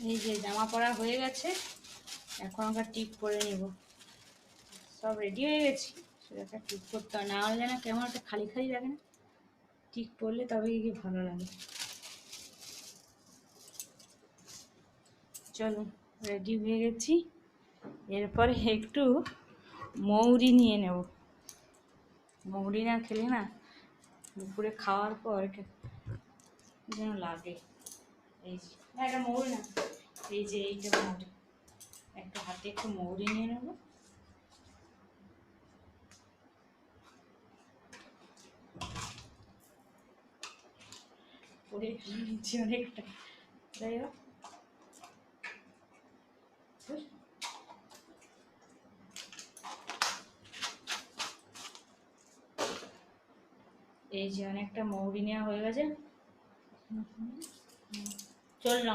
এই যে জামা পরা হয়ে গেছে, এখন আমরা টিপ পরে নেব। সব রেডি হয়ে গেছি, সেটা টিপ করতে হয়, না হলে না কেমন একটা খালি খালি লাগে না, টিপ পরলে তবেই গিয়ে ভালো লাগে। চলো রেডি হয়ে গেছি, এরপরে একটু মৌরি নিয়ে নেব। মৌরি না খেলে না দুপুরে খাওয়ার পর যেন লাগে। এই যে না, এটা মৌরি না, এই যে এইটা মৌরি। একটা হাতে একটু মৌরি নিয়ে নেব। পরে নিচ্ছি অনেকটা, যাই হোক এই যে অনেকটা মৌরি নেওয়া হয়ে গেছে। চললাম।